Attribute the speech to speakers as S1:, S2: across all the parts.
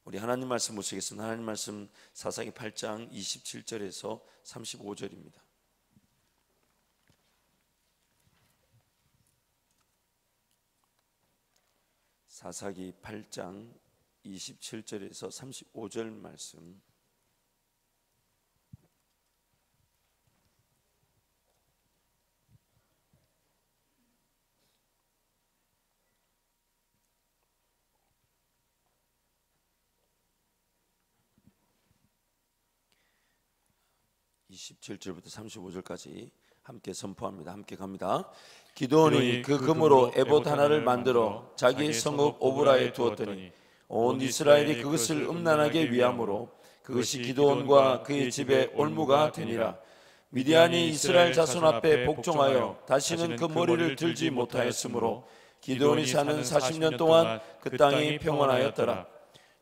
S1: 우리 하나님 말씀 보시겠습니다. 하나님 말씀 사사기 8장 27절에서 35절입니다. 사사기 8장 27절에서 35절 말씀. (27절부터 35절까지) 함께 선포합니다. 함께 갑니다. 기드온이 그 금으로 에봇 하나를 만들어 자기 성읍 오브라에 두었더니 온 이스라엘이 그것을 음란하게 위함으로 그것이 기드온과 그의 집에 올무가 되니라. 미디안이 이스라엘 자손 앞에 복종하여 다시는 그 머리를 들지 못하였으므로 기드온이 사는 40년 동안 그 땅이 평온하였더라.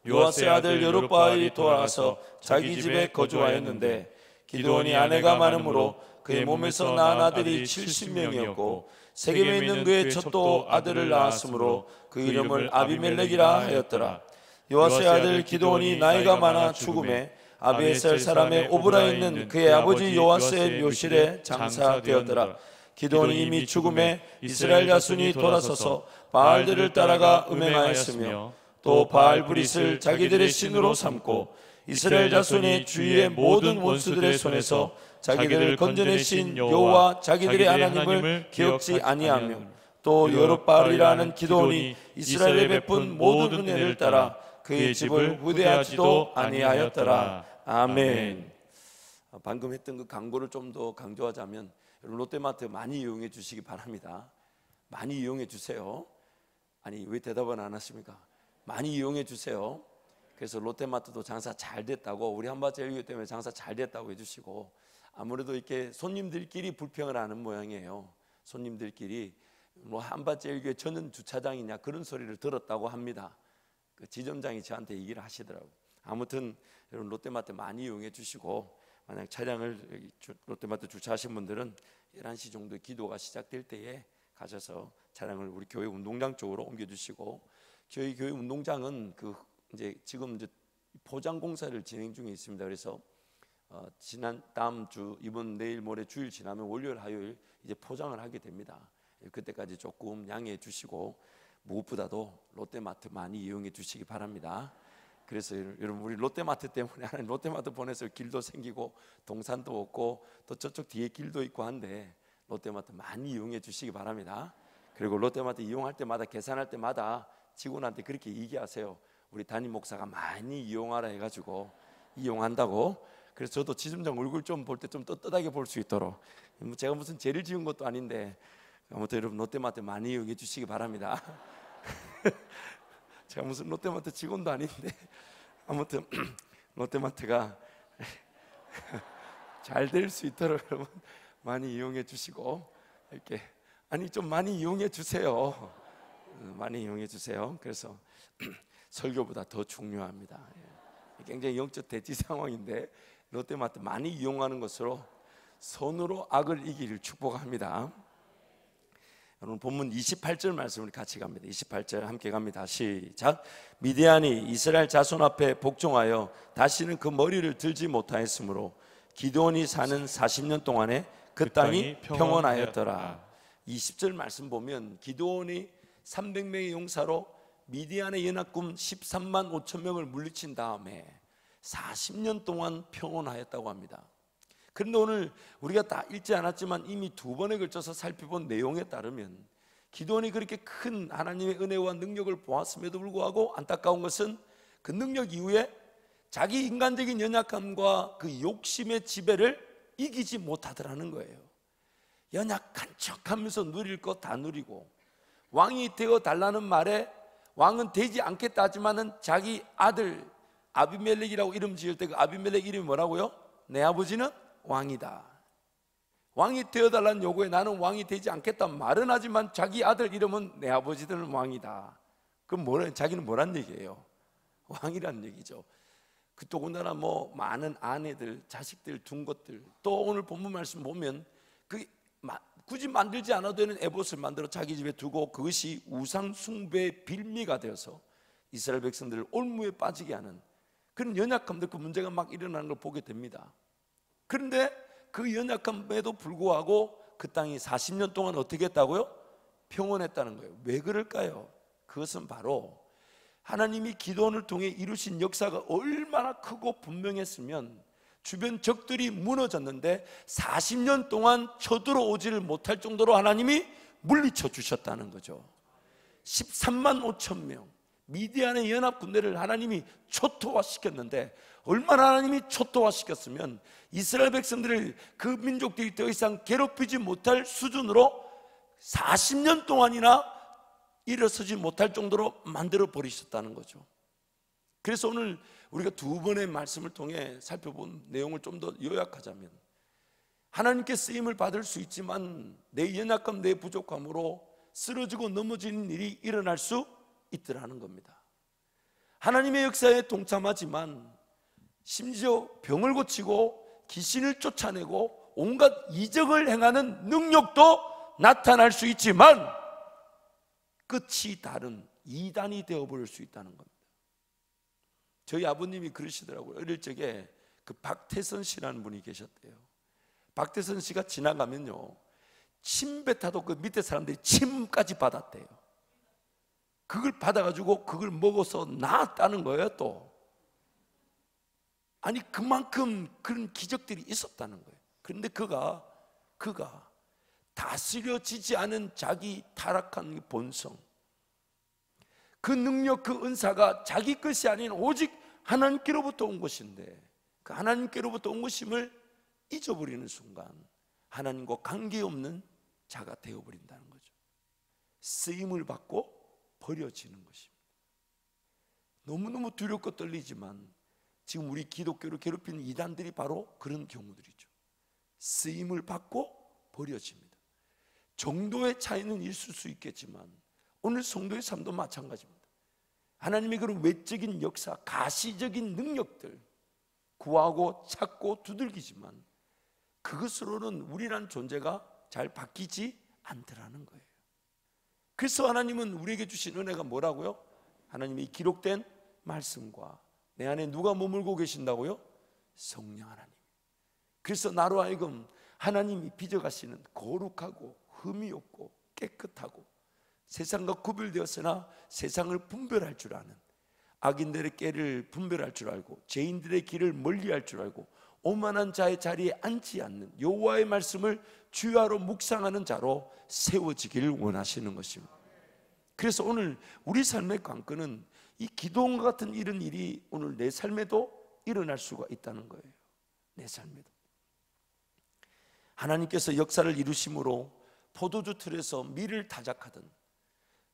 S1: 요아스의 아들 여룹바알이 돌아와서 자기 집에 거주하였는데 기드온이 아내가 많으므로 그의 몸에서 낳은 아들이 70명이었고 세겜에 있는 그의 젖도 아들을 낳았으므로 그 이름을 아비멜렉이라 하였더라. 요아스의 아들 기드온이 나이가 많아 죽음에 아비에셀 사람의 오브라에 있는 그의 아버지 요아스의 묘실에 장사되었더라. 기드온이 이미 죽음에 이스라엘 자손이 돌아서서 바알들을 따라가 음행하였으며 또 바알 브릿을 자기들의 신으로 삼고 이스라엘 자손이 주위의 모든 원수들의 손에서 자기들을 건져내신 여호와 자기들의 하나님을 기억지 아니하며 또 여룹바알이라는 기드온이 이스라엘에 베푼 모든 은혜를 따라 그의 집을 후대하지도 아니하였더라. 아멘. 방금 했던 그 광고를 좀 더 강조하자면 롯데마트 많이 이용해 주시기 바랍니다. 많이 이용해 주세요. 아니 왜 대답을 안 하십니까? 많이 이용해 주세요. 그래서 롯데마트도 장사 잘 됐다고, 우리 한밭제일교회 때문에 장사 잘 됐다고 해주시고, 아무래도 이렇게 손님들끼리 불평을 하는 모양이에요. 손님들끼리 뭐 한밭제일교회 저는 주차장이냐 그런 소리를 들었다고 합니다. 그 지점장이 저한테 얘기를 하시더라고요. 아무튼 여러분 롯데마트 많이 이용해 주시고, 만약 차량을 롯데마트 주차하신 분들은 11시 정도 기도가 시작될 때에 가셔서 차량을 우리 교회 운동장 쪽으로 옮겨주시고, 저희 교회 운동장은 지금 포장 공사를 진행 중에 있습니다. 그래서 다음 주, 이번 내일 모레 주일 지나면 월요일 화요일 이제 포장을 하게 됩니다. 그때까지 조금 양해해 주시고, 무엇보다도 롯데마트 많이 이용해 주시기 바랍니다. 그래서 여러분 우리 롯데마트 때문에 하나님 롯데마트 보내서 길도 생기고 동산도 없고 또 저쪽 뒤에 길도 있고 한데 롯데마트 많이 이용해 주시기 바랍니다. 그리고 롯데마트 이용할 때마다 계산할 때마다 직원한테 그렇게 얘기하세요. 우리 담임 목사가 많이 이용하라 해가지고 이용한다고. 그래서 저도 지점장 얼굴 좀 볼 때 좀 떳떳하게 볼 수 있도록, 제가 무슨 죄를 지은 것도 아닌데 아무튼 여러분 롯데마트 많이 이용해 주시기 바랍니다. 제가 무슨 롯데마트 직원도 아닌데 아무튼 롯데마트가 잘 될 수 있도록 여러분 많이 이용해 주시고, 이렇게 좀 많이 이용해 주세요. 많이 이용해 주세요. 그래서 설교보다 더 중요합니다. 굉장히 영적 대치 상황인데 롯데마트 많이 이용하는 것으로 손으로 악을 이기를 축복합니다. 여러분 본문 28절 말씀을 같이 갑니다. 28절 함께 갑니다. 시작. 미디안이 이스라엘 자손 앞에 복종하여 다시는 그 머리를 들지 못하였으므로 기드온이 사는 40년 동안에 그 땅이 평온하였더라. 20절 말씀 보면 기드온이 300명의 용사로 미디안의 연합군 13만 5천 명을 물리친 다음에 40년 동안 평온하였다고 합니다. 그런데 오늘 우리가 다 읽지 않았지만 이미 2번에 걸쳐서 살펴본 내용에 따르면 기드온이 그렇게 큰 하나님의 은혜와 능력을 보았음에도 불구하고 안타까운 것은 그 능력 이후에 자기 인간적인 연약함과 그 욕심의 지배를 이기지 못하더라는 거예요. 연약한 척하면서 누릴 거 다 누리고, 왕이 되어 달라는 말에 왕은 되지 않겠다 하지만은 자기 아들 아비멜렉이라고 이름 지을 때 그 아비멜렉 이름이 뭐라고요? 내 아버지는 왕이다. 왕이 되어달라는 요구에 나는 왕이 되지 않겠다 말은 하지만 자기 아들 이름은 내 아버지들은 왕이다. 그럼 자기는 뭐란 얘기예요? 왕이란 얘기죠. 그 더군다나 뭐 많은 아내들, 자식들 둔 것들, 또 오늘 본문 말씀 보면 굳이 만들지 않아도 되는 에봇을 만들어 자기 집에 두고 그것이 우상 숭배의 빌미가 되어서 이스라엘 백성들을 올무에 빠지게 하는 그런 연약함들, 그 문제가 막 일어나는 걸 보게 됩니다. 그런데 그 연약함에도 불구하고 그 땅이 40년 동안 어떻게 했다고요? 평온했다는 거예요. 왜 그럴까요? 그것은 바로 하나님이 기도원을 통해 이루신 역사가 얼마나 크고 분명했으면 주변 적들이 무너졌는데 40년 동안 쳐들어오지를 못할 정도로 하나님이 물리쳐 주셨다는 거죠. 13만 5천 명 미디안의 연합 군대를 하나님이 초토화시켰는데, 얼마나 하나님이 초토화시켰으면 이스라엘 백성들을 그 민족들이 더 이상 괴롭히지 못할 수준으로 40년 동안이나 일어서지 못할 정도로 만들어 버리셨다는 거죠. 그래서 오늘 우리가 두 번의 말씀을 통해 살펴본 내용을 좀 더 요약하자면, 하나님께 쓰임을 받을 수 있지만 내 연약함, 내 부족함으로 쓰러지고 넘어지는 일이 일어날 수 있더라는 겁니다. 하나님의 역사에 동참하지만 심지어 병을 고치고 귀신을 쫓아내고 온갖 이적을 행하는 능력도 나타날 수 있지만 끝이 다른 이단이 되어버릴 수 있다는 겁니다. 저희 아버님이 그러시더라고요. 어릴 적에 그 박태선 씨라는 분이 계셨대요. 박태선 씨가 지나가면요, 침 뱉어도 그 밑에 사람들이 침까지 받았대요. 그걸 받아가지고 그걸 먹어서 나았다는 거예요. 또 아니 그만큼 그런 기적들이 있었다는 거예요. 그런데 그가 다스려지지 않은 자기 타락한 본성, 그 능력, 그 은사가 자기 것이 아닌 오직 하나님께로부터 온 것인데, 그 하나님께로부터 온 것임을 잊어버리는 순간 하나님과 관계없는 자가 되어버린다는 거죠. 쓰임을 받고 버려지는 것입니다. 너무너무 두렵고 떨리지만 지금 우리 기독교를 괴롭히는 이단들이 바로 그런 경우들이죠. 쓰임을 받고 버려집니다. 정도의 차이는 있을 수 있겠지만 오늘 성도의 삶도 마찬가지입니다. 하나님의 그런 외적인 역사, 가시적인 능력들 구하고 찾고 두들기지만 그것으로는 우리란 존재가 잘 바뀌지 않더라는 거예요. 그래서 하나님은 우리에게 주신 은혜가 뭐라고요? 하나님이 기록된 말씀과 내 안에 누가 머물고 계신다고요? 성령 하나님. 그래서 나로 하여금 하나님이 빚어가시는 거룩하고 흠이 없고 깨끗하고 세상과 구별되었으나 세상을 분별할 줄 아는, 악인들의 꾀를 분별할 줄 알고 죄인들의 길을 멀리할 줄 알고 오만한 자의 자리에 앉지 않는 여호와의 말씀을 주야로 묵상하는 자로 세워지기를 원하시는 것입니다. 그래서 오늘 우리 삶의 관건은 이 기도원과 같은 이런 일이 오늘 내 삶에도 일어날 수가 있다는 거예요. 내 삶에도 하나님께서 역사를 이루심으로 포도주 틀에서 밀을 타작하던,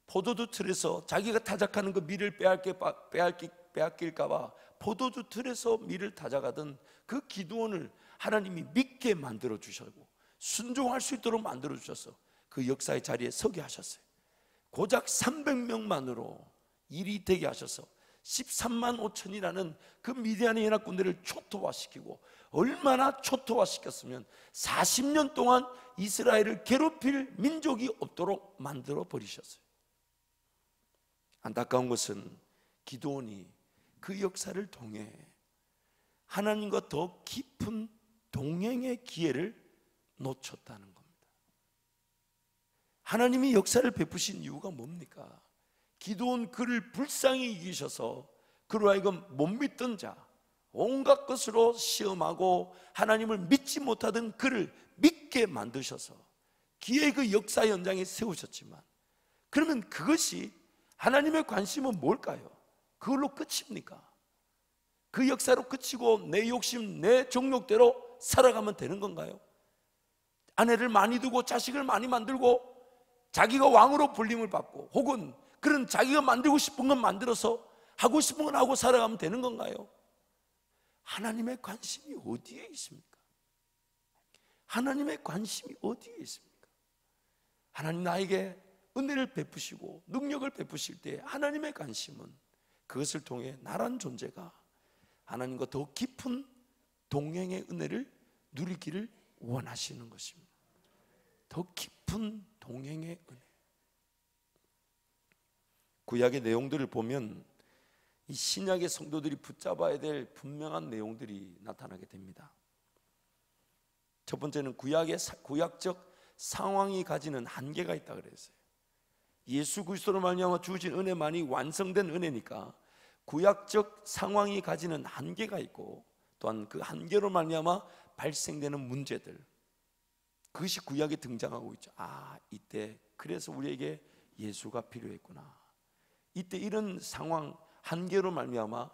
S1: 포도주 틀에서 자기가 타작하는 그 밀을 빼앗길까 봐 포도주 틀에서 밀을 타작하던 그 기도원을 하나님이 믿게 만들어 주셨고 순종할 수 있도록 만들어 주셔서 그 역사의 자리에 서게 하셨어요. 고작 300명만으로 일이 되게 하셔서 13만 5천이라는 그 미디안의 연합군대를 초토화시키고, 얼마나 초토화시켰으면 40년 동안 이스라엘을 괴롭힐 민족이 없도록 만들어 버리셨어요. 안타까운 것은 기도원이 그 역사를 통해 하나님과 더 깊은 동행의 기회를 놓쳤다는 겁니다. 하나님이 역사를 베푸신 이유가 뭡니까? 기도원 그를 불쌍히 이기셔서 그로 하여금 못 믿던 자, 온갖 것으로 시험하고 하나님을 믿지 못하던 그를 믿게 만드셔서 기회의 그 역사 현장에 세우셨지만, 그러면 그것이 하나님의 관심은 뭘까요? 그걸로 끝입니까? 그 역사로 그치고 내 욕심, 내 정욕대로 살아가면 되는 건가요? 아내를 많이 두고 자식을 많이 만들고 자기가 왕으로 불림을 받고 혹은 그런 자기가 만들고 싶은 건 만들어서 하고 싶은 건 하고 살아가면 되는 건가요? 하나님의 관심이 어디에 있습니까? 하나님의 관심이 어디에 있습니까? 하나님 나에게 은혜를 베푸시고 능력을 베푸실 때 하나님의 관심은 그것을 통해 나란 존재가 하나님과 더 깊은 동행의 은혜를 누리기를 원하시는 것입니다. 더 깊은 동행의 은혜. 구약의 내용들을 보면 이 신약의 성도들이 붙잡아야 될 분명한 내용들이 나타나게 됩니다. 첫 번째는 구약적 상황이 가지는 한계가 있다 그랬어요. 예수 그리스도로 말미암아 주어진 은혜만이 완성된 은혜니까 구약적 상황이 가지는 한계가 있고, 또한 그 한계로 말미암아 발생되는 문제들, 그것이 구약에 등장하고 있죠. 이때 그래서 우리에게 예수가 필요했구나. 이때 이런 상황, 한계로 말미암아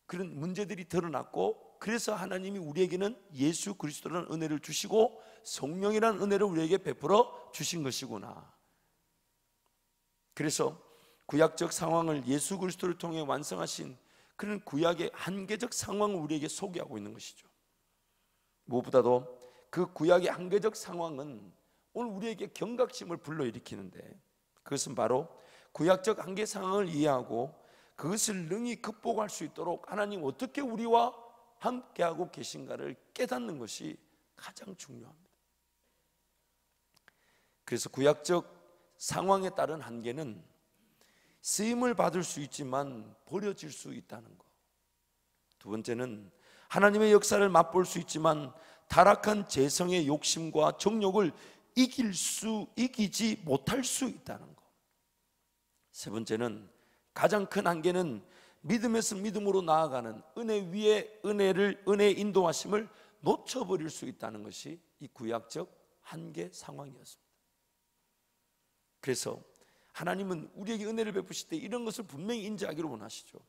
S1: 그런 문제들이 드러났고, 그래서 하나님이 우리에게는 예수 그리스도라는 은혜를 주시고 성령이라는 은혜를 우리에게 베풀어 주신 것이구나. 그래서 구약적 상황을 예수 그리스도를 통해 완성하신 그런 구약의 한계적 상황을 우리에게 소개하고 있는 것이죠. 무엇보다도 그 구약의 한계적 상황은 오늘 우리에게 경각심을 불러일으키는데, 그것은 바로 구약적 한계 상황을 이해하고 그것을 능히 극복할 수 있도록 하나님 어떻게 우리와 함께하고 계신가를 깨닫는 것이 가장 중요합니다. 그래서 구약적 상황에 따른 한계는 쓰임을 받을 수 있지만 버려질 수 있다는 것. 두 번째는 하나님의 역사를 맛볼 수 있지만 타락한 재성의 욕심과 정욕을 이기지 못할 수 있다는 것. 세 번째는 가장 큰 한계는 믿음에서 믿음으로 나아가는 은혜 위에 은혜의 인도하심을 놓쳐버릴 수 있다는 것이 이 구약적 한계 상황이었습니다. 그래서 하나님은 우리에게 은혜를 베푸실 때 이런 것을 분명히 인지하기를 원하시죠.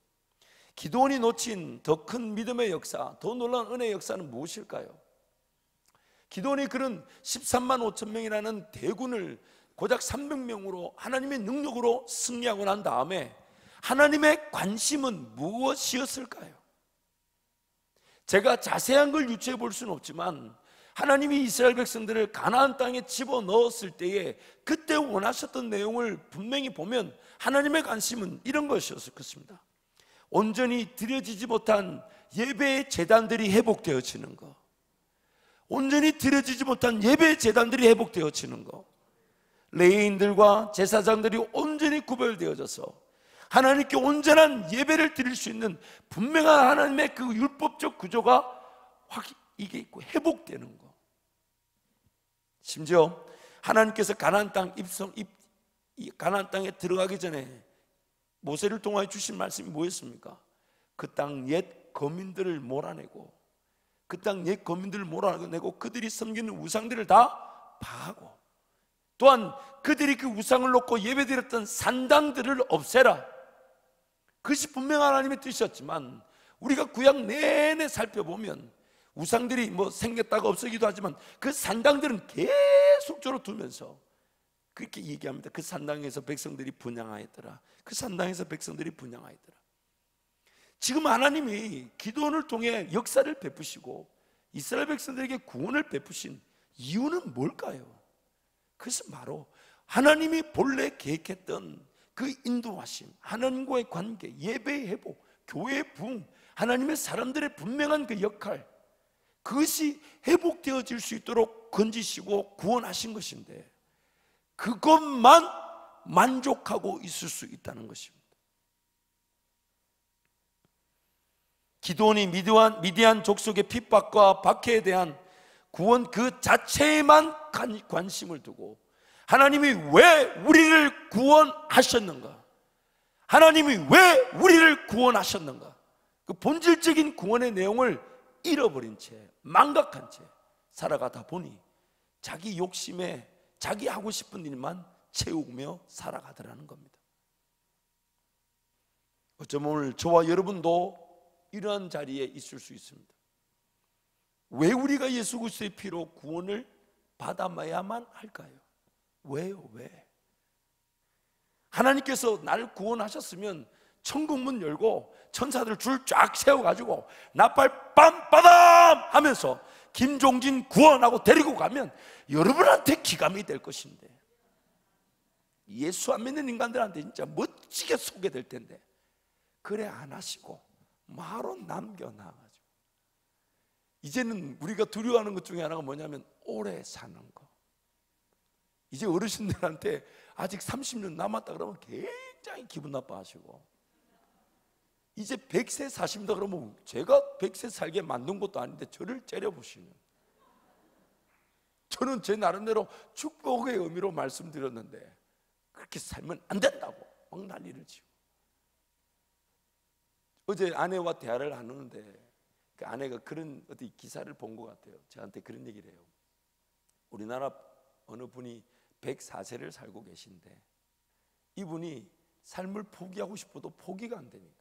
S1: 기드온이 놓친 더 큰 믿음의 역사, 더 놀라운 은혜의 역사는 무엇일까요? 기드온이 그런 13만 5천 명이라는 대군을 고작 300명으로 하나님의 능력으로 승리하고 난 다음에 하나님의 관심은 무엇이었을까요? 제가 자세한 걸 유추해 볼 수는 없지만 하나님이 이스라엘 백성들을 가나안 땅에 집어넣었을 때에 그때 원하셨던 내용을 분명히 보면 하나님의 관심은 이런 것이었을 것입니다. 온전히 드려지지 못한 예배의 제단들이 회복되어지는 것, 온전히 드려지지 못한 예배의 제단들이 회복되어지는 것, 레위인들과 제사장들이 온전히 구별되어져서 하나님께 온전한 예배를 드릴 수 있는 분명한 하나님의 그 율법적 구조가 이게 있고 회복되는 것. 심지어 하나님께서 가나안 땅에 들어가기 전에 모세를 통하여 주신 말씀이 뭐였습니까? 그 땅 옛 거민들을 몰아내고, 그 땅 옛 거민들을 몰아내고 그들이 섬기는 우상들을 다 파하고, 또한 그들이 그 우상을 놓고 예배드렸던 산당들을 없애라. 그것이 분명 하나님의 뜻이었지만 우리가 구약 내내 살펴보면 우상들이 생겼다가 없어지기도 하지만 그 산당들은 계속적으로 두면서 그렇게 얘기합니다. 그 산당에서 백성들이 분향하였더라. 그 산당에서 백성들이 분향하였더라. 지금 하나님이 기드온을 통해 역사를 베푸시고 이스라엘 백성들에게 구원을 베푸신 이유는 뭘까요? 그것은 바로 하나님이 본래 계획했던 그 인도하심, 하나님과의 관계, 예배의 회복, 교회의 부흥, 하나님의 사람들의 분명한 그 역할, 그것이 회복되어질 수 있도록 건지시고 구원하신 것인데 그것만 만족하고 있을 수 있다는 것입니다. 기드온이 미디안 족속의 핍박과 박해에 대한 구원 그 자체에만 관심을 두고 하나님이 왜 우리를 구원하셨는가? 하나님이 왜 우리를 구원하셨는가? 그 본질적인 구원의 내용을 잃어버린 채, 망각한 채 살아가다 보니 자기 욕심에 자기 하고 싶은 일만 채우며 살아가더라는 겁니다. 어쩌면 오늘 저와 여러분도 이러한 자리에 있을 수 있습니다. 왜 우리가 예수 그리스도의 피로 구원을 받아야만 할까요? 왜요? 왜? 하나님께서 나를 구원하셨으면 천국 문 열고 천사들 줄 쫙 세워가지고 나팔 빰빠담 하면서 김종진 구원하고 데리고 가면 여러분한테 기감이 될 것인데, 예수 안 믿는 인간들한테 진짜 멋지게 소개될 텐데 그래 안 하시고 바로 남겨놔가지고 이제는 우리가 두려워하는 것 중에 하나가 뭐냐면 오래 사는 거. 이제 어르신들한테 아직 30년 남았다 그러면 굉장히 기분 나빠하시고 이제 100세 사십니다 그러면 제가 100세 살게 만든 것도 아닌데 저를 째려보시는, 저는 제 나름대로 축복의 의미로 말씀드렸는데 그렇게 살면 안 된다고 막 난리를 치고. 어제 아내와 대화를 나누는데 그 아내가 그런 어디 기사를 본 것 같아요. 저한테 그런 얘기를 해요. 우리나라 어느 분이 104세를 살고 계신데 이분이 삶을 포기하고 싶어도 포기가 안 되니까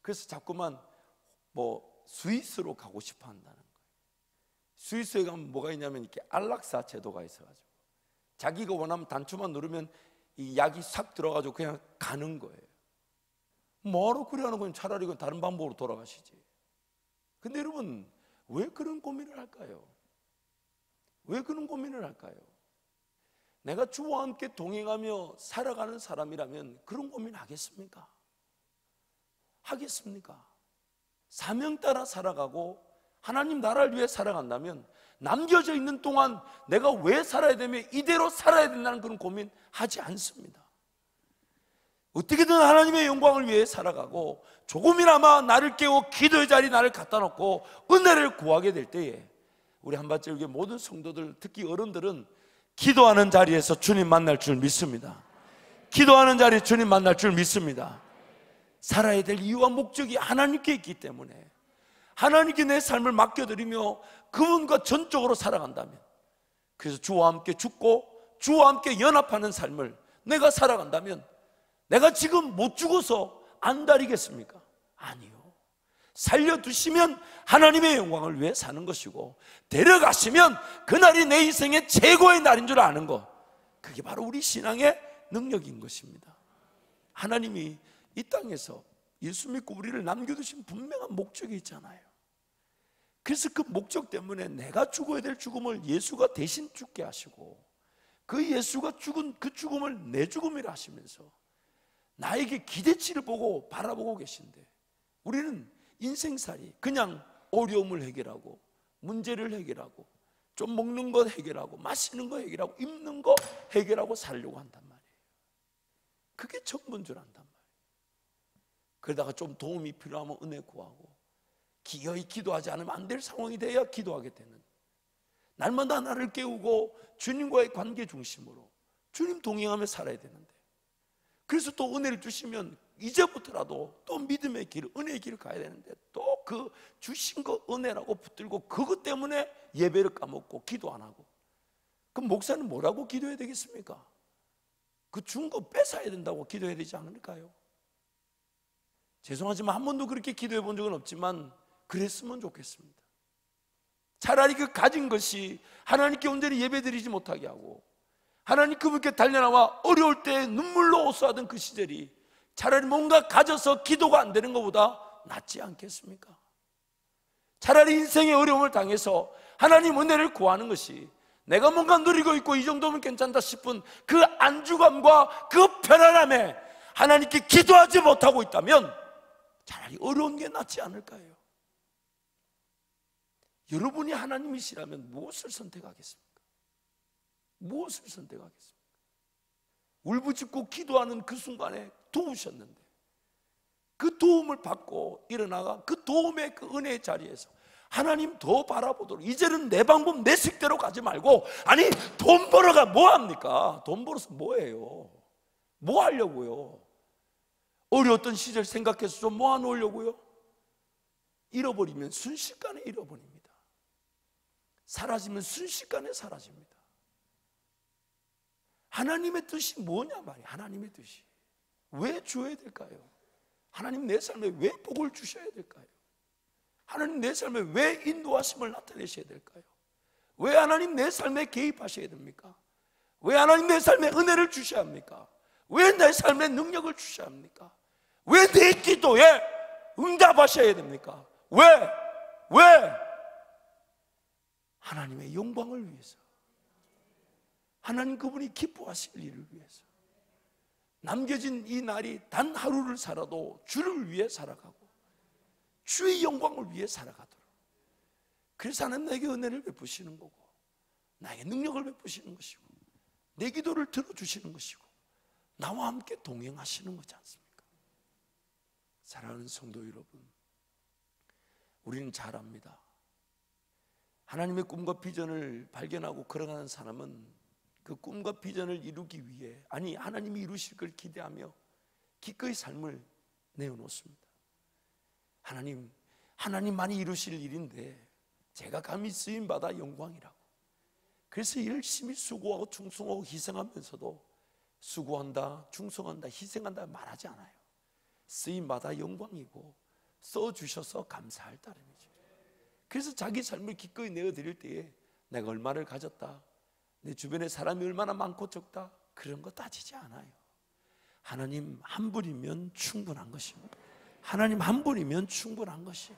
S1: 그래서 자꾸만 뭐 스위스로 가고 싶어 한다는 거예요. 스위스에 가면 뭐가 있냐면 이렇게 안락사 제도가 있어가지고 자기가 원하면 단추만 누르면 이 약이 싹 들어가지고 그냥 가는 거예요. 뭐하러 그래 하는 거예요? 차라리 그건 다른 방법으로 돌아가시지. 근데 여러분 왜 그런 고민을 할까요? 왜 그런 고민을 할까요? 내가 주와 함께 동행하며 살아가는 사람이라면 그런 고민 하겠습니까? 하겠습니까? 사명 따라 살아가고 하나님 나라를 위해 살아간다면 남겨져 있는 동안 내가 왜 살아야 되며 이대로 살아야 된다는 그런 고민 하지 않습니다. 어떻게든 하나님의 영광을 위해 살아가고 조금이나마 나를 깨워 기도의 자리 나를 갖다 놓고 은혜를 구하게 될 때에 우리 한밭제국의 모든 성도들, 특히 어른들은 기도하는 자리에서 주님 만날 줄 믿습니다. 기도하는 자리에 주님 만날 줄 믿습니다. 살아야 될 이유와 목적이 하나님께 있기 때문에 하나님께 내 삶을 맡겨드리며 그분과 전적으로 살아간다면, 그래서 주와 함께 죽고 주와 함께 연합하는 삶을 내가 살아간다면 내가 지금 못 죽어서 안달이겠습니까? 아니요. 살려두시면 하나님의 영광을 위해 사는 것이고 데려가시면 그날이 내 인생의 최고의 날인 줄 아는 것, 그게 바로 우리 신앙의 능력인 것입니다. 하나님이 이 땅에서 예수 믿고 우리를 남겨두신 분명한 목적이 있잖아요. 그래서 그 목적 때문에 내가 죽어야 될 죽음을 예수가 대신 죽게 하시고 그 예수가 죽은 그 죽음을 내 죽음이라 하시면서 나에게 기대치를 보고 바라보고 계신데 우리는 인생살이 그냥 어려움을 해결하고 문제를 해결하고 좀 먹는 거 해결하고 마시는 거 해결하고 입는 거 해결하고 살려고 한단 말이에요. 그게 전부인 줄 안단 말이에요. 그러다가 좀 도움이 필요하면 은혜 구하고 기어이 기도하지 않으면 안 될 상황이 돼야 기도하게 되는, 날마다 나를 깨우고 주님과의 관계 중심으로 주님 동행하며 살아야 되는데, 그래서 또 은혜를 주시면 이제부터라도 또 믿음의 길, 은혜의 길을 가야 되는데 또 그 주신 거 은혜라고 붙들고 그것 때문에 예배를 까먹고 기도 안 하고, 그럼 목사는 뭐라고 기도해야 되겠습니까? 그 준 거 뺏어야 된다고 기도해야 되지 않을까요? 죄송하지만 한 번도 그렇게 기도해 본 적은 없지만 그랬으면 좋겠습니다. 차라리 그 가진 것이 하나님께 온전히 예배드리지 못하게 하고 하나님 그분께 달려나와 어려울 때 눈물로 호소하던 그 시절이 차라리 뭔가 가져서 기도가 안 되는 것보다 낫지 않겠습니까? 차라리 인생의 어려움을 당해서 하나님 은혜를 구하는 것이 내가 뭔가 누리고 있고 이 정도면 괜찮다 싶은 그 안주감과 그 편안함에 하나님께 기도하지 못하고 있다면 차라리 어려운 게 낫지 않을까요? 여러분이 하나님이시라면 무엇을 선택하겠습니까? 무엇을 선택하겠습니까? 울부짖고 기도하는 그 순간에 도우셨는데 그 도움을 받고 일어나가 그 도움의 그 은혜의 자리에서 하나님 더 바라보도록, 이제는 내 방법 내 식대로 가지 말고, 아니 돈 벌어가 뭐합니까? 돈 벌어서 뭐해요? 뭐 하려고요? 어려웠던 시절 생각해서 좀 모아놓으려고요? 잃어버리면 순식간에 잃어버립니다. 사라지면 순식간에 사라집니다. 하나님의 뜻이 뭐냐 말이에요. 하나님의 뜻이 왜 줘야 될까요? 하나님 내 삶에 왜 복을 주셔야 될까요? 하나님 내 삶에 왜 인도하심을 나타내셔야 될까요? 왜 하나님 내 삶에 개입하셔야 됩니까? 왜 하나님 내 삶에 은혜를 주셔야 합니까? 왜 내 삶에 능력을 주셔야 합니까? 왜 내 기도에 응답하셔야 됩니까? 왜? 하나님의 영광을 위해서, 하나님 그분이 기뻐하실 일을 위해서, 남겨진 이 날이 단 하루를 살아도 주를 위해 살아가고 주의 영광을 위해 살아가도록, 그래서 하나님 나에게 은혜를 베푸시는 거고 나에게 능력을 베푸시는 것이고 내 기도를 들어주시는 것이고 나와 함께 동행하시는 거지 않습니까? 사랑하는 성도 여러분, 우리는 잘 압니다. 하나님의 꿈과 비전을 발견하고 걸어가는 사람은 그 꿈과 비전을 이루기 위해, 아니 하나님이 이루실 걸 기대하며 기꺼이 삶을 내어놓습니다. 하나님만이 이루실 일인데 제가 감히 쓰임받아 영광이라고. 그래서 열심히 수고하고 충성하고 희생하면서도 수고한다, 충성한다, 희생한다 말하지 않아요. 쓰임받아 영광이고 써주셔서 감사할 따름이죠. 그래서 자기 삶을 기꺼이 내어드릴 때에 내가 얼마를 가졌다, 내 주변에 사람이 얼마나 많고 적다, 그런 거 따지지 않아요. 하나님 한 분이면 충분한 것입니다. 하나님 한 분이면 충분한 것이,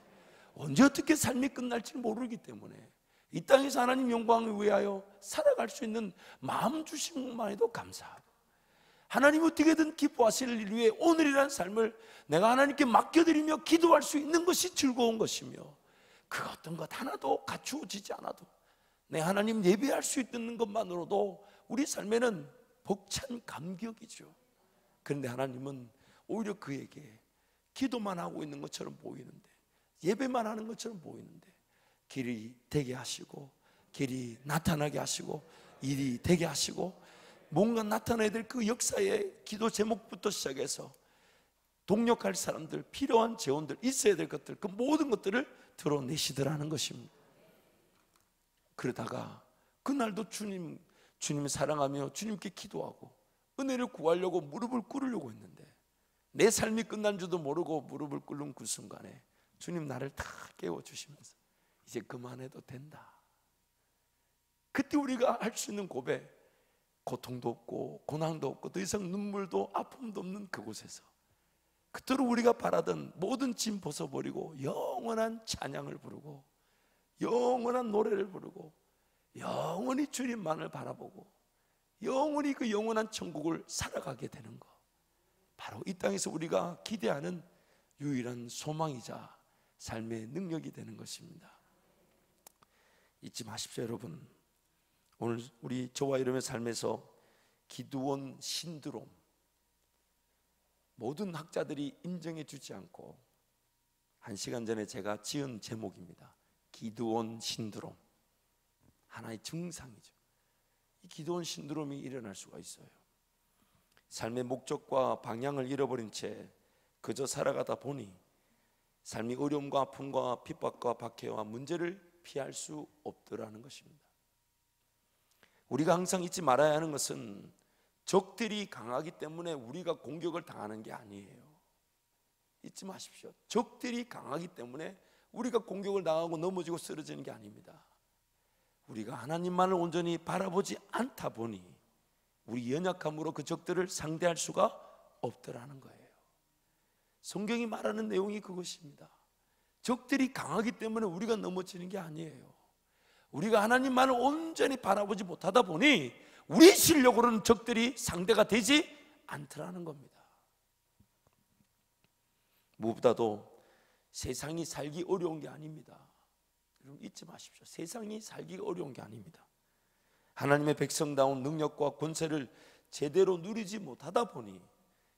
S1: 언제 어떻게 삶이 끝날지 모르기 때문에 이 땅에서 하나님 영광을 위하여 살아갈 수 있는 마음 주신 것만 해도 감사하고, 하나님 어떻게든 기뻐하실 일 위해 오늘이라는 삶을 내가 하나님께 맡겨드리며 기도할 수 있는 것이 즐거운 것이며, 그 어떤 것 하나도 갖추어지지 않아도 내 하나님 예배할 수 있는 것만으로도 우리 삶에는 벅찬 감격이죠. 그런데 하나님은 오히려 그에게 기도만 하고 있는 것처럼 보이는데, 예배만 하는 것처럼 보이는데, 길이 되게 하시고 길이 나타나게 하시고 일이 되게 하시고, 뭔가 나타나야 될 그 역사의 기도 제목부터 시작해서 동력할 사람들, 필요한 재원들, 있어야 될 것들, 그 모든 것들을 드러내시더라는 것입니다. 그러다가 그날도 주님 사랑하며 주님께 기도하고 은혜를 구하려고 무릎을 꿇으려고 했는데, 내 삶이 끝난 줄도 모르고 무릎을 꿇는 그 순간에 주님 나를 다 깨워주시면서 이제 그만해도 된다. 그때 우리가 할 수 있는 고백, 고통도 없고 고난도 없고 더 이상 눈물도 아픔도 없는 그곳에서 그토록 우리가 바라던 모든 짐 벗어버리고 영원한 찬양을 부르고 영원한 노래를 부르고 영원히 주님만을 바라보고 영원히 그 영원한 천국을 살아가게 되는 것, 바로 이 땅에서 우리가 기대하는 유일한 소망이자 삶의 능력이 되는 것입니다. 잊지 마십시오 여러분. 오늘 우리 저와 여러분의 삶에서 기드온 신드롬, 모든 학자들이 인정해 주지 않고 한 시간 전에 제가 지은 제목입니다. 기드온 신드롬, 하나의 증상이죠. 이 기드온 신드롬이 일어날 수가 있어요. 삶의 목적과 방향을 잃어버린 채 그저 살아가다 보니 삶이 어려움과 아픔과 핍박과 박해와 문제를 피할 수 없더라는 것입니다. 우리가 항상 잊지 말아야 하는 것은 적들이 강하기 때문에 우리가 공격을 당하는 게 아니에요. 잊지 마십시오. 적들이 강하기 때문에 우리가 공격을 당하고 넘어지고 쓰러지는 게 아닙니다. 우리가 하나님만을 온전히 바라보지 않다 보니 우리 연약함으로 그 적들을 상대할 수가 없더라는 거예요. 성경이 말하는 내용이 그것입니다. 적들이 강하기 때문에 우리가 넘어지는 게 아니에요. 우리가 하나님만을 온전히 바라보지 못하다 보니 우리 실력으로는 적들이 상대가 되지 않더라는 겁니다. 무엇보다도 세상이 살기 어려운 게 아닙니다. 여러분 잊지 마십시오. 세상이 살기가 어려운 게 아닙니다. 하나님의 백성다운 능력과 권세를 제대로 누리지 못하다 보니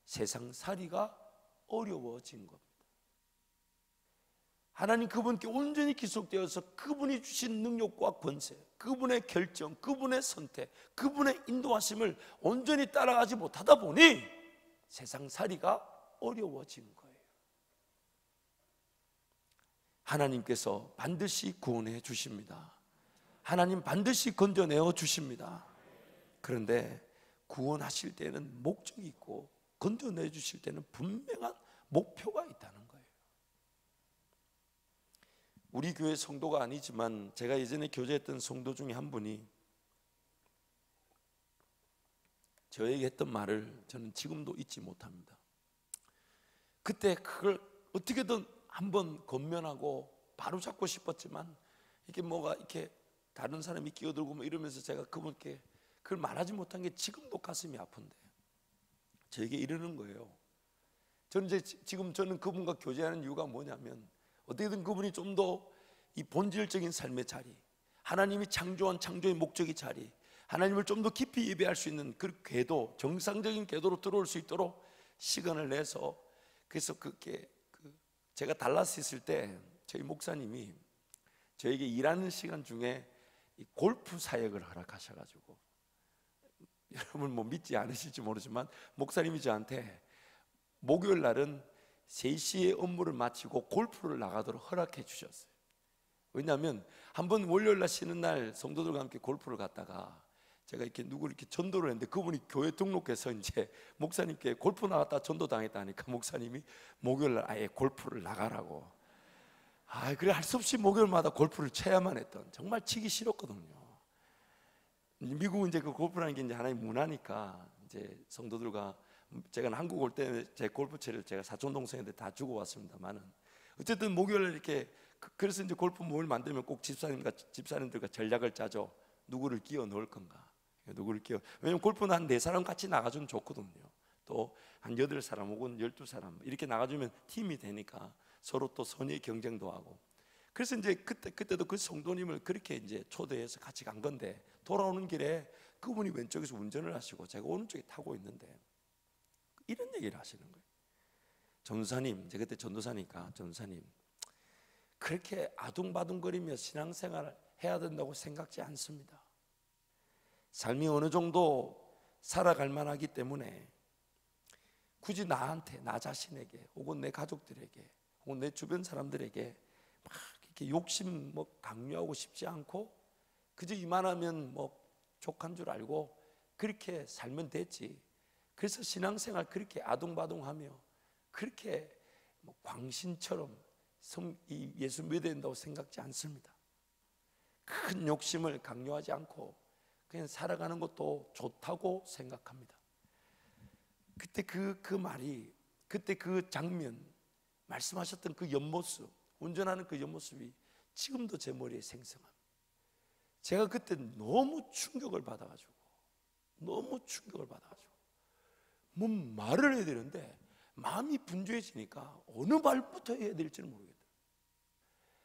S1: 세상 살이가 어려워진 겁니다. 하나님 그분께 온전히 기속되어서 그분이 주신 능력과 권세, 그분의 결정, 그분의 선택, 그분의 인도하심을 온전히 따라가지 못하다 보니 세상 살이가 어려워진 거예요. 하나님께서 반드시 구원해 주십니다. 하나님 반드시 건져내어 주십니다. 그런데 구원하실 때는 목적이 있고 건져내 주실 때는 분명한 목표가 있다는 거예요. 우리 교회 성도가 아니지만 제가 예전에 교제했던 성도 중에 한 분이 저에게 했던 말을 저는 지금도 잊지 못합니다. 그때 그걸 어떻게든 한번 건면하고 바로 잡고 싶었지만 이게 뭐가 이렇게 다른 사람이 끼어들고 뭐 이러면서 제가 그분께 그걸 말하지 못한 게 지금도 가슴이 아픈데, 저에게 이러는 거예요. 저는 저는 그분과 교제하는 이유가 뭐냐면, 어떻게든 그분이 좀 더 이 본질적인 삶의 자리, 하나님이 창조한 창조의 목적의 자리, 하나님을 좀 더 깊이 예배할 수 있는 그 궤도, 정상적인 궤도로 들어올 수 있도록 시간을 내서, 그래서 그렇게 제가 달라스 있을 때 저희 목사님이 저에게 일하는 시간 중에 이 골프 사역을 허락하셔가지고, 여러분 뭐 믿지 않으실지 모르지만 목사님이 저한테 목요일 날은 3시에 업무를 마치고 골프를 나가도록 허락해 주셨어요. 왜냐하면 한번 월요일 날 쉬는 날 성도들과 함께 골프를 갔다가 제가 이렇게 누구를 이렇게 전도를 했는데 그분이 교회 등록해서 이제 목사님께 골프 나갔다 전도 당했다니까 목사님이 목요일 날 아예 골프를 나가라고. 그래 할 수 없이 목요일마다 골프를 쳐야만 했던, 정말 치기 싫었거든요. 미국은 이제 그 골프라는 게 이제 하나의 문화니까 이제 성도들과, 제가 한국 올 때 제 골프채를 제가 사촌 동생한테 다 주고 왔습니다만은 어쨌든 목요일 이렇게 그래서 이제 골프 모임을 만들면 꼭 집사님들과 전략을 짜죠. 누구를 끼워 넣을 건가? 누구를 끼워? 왜냐면 골프는 한 4사람 같이 나가주면 좋거든요. 또 한 8사람 혹은 12사람 이렇게 나가주면 팀이 되니까 서로 또 선의 경쟁도 하고. 그래서 이제 그때도 그 성도님을 그렇게 이제 초대해서 같이 간 건데, 돌아오는 길에 그분이 왼쪽에서 운전을 하시고 제가 오른쪽에 타고 있는데 이런 얘기를 하시는 거예요. 전도사님, 제가 그때 전도사니까, 전도사님 그렇게 아둥바둥거리며 신앙생활을 해야 된다고 생각지 않습니다. 삶이 어느 정도 살아갈 만하기 때문에 굳이 나한테, 나 자신에게 혹은 내 가족들에게 혹은 내 주변 사람들에게 막 이렇게 욕심 뭐 강요하고 싶지 않고 그저 이만하면 뭐 족한 줄 알고 그렇게 살면 됐지. 그래서 신앙생활 그렇게 아둥바둥하며 그렇게 뭐 광신처럼 예수 믿어야 된다고 생각지 않습니다. 큰 욕심을 강요하지 않고 그냥 살아가는 것도 좋다고 생각합니다. 그때 그 말이, 그때 그 장면, 말씀하셨던 그 옆모습, 운전하는 그 옆모습이 지금도 제 머리에 생생합니다. 제가 그때 너무 충격을 받아가지고 뭐 말을 해야 되는데 마음이 분주해지니까 어느 말부터 해야 될지는 모르겠어요.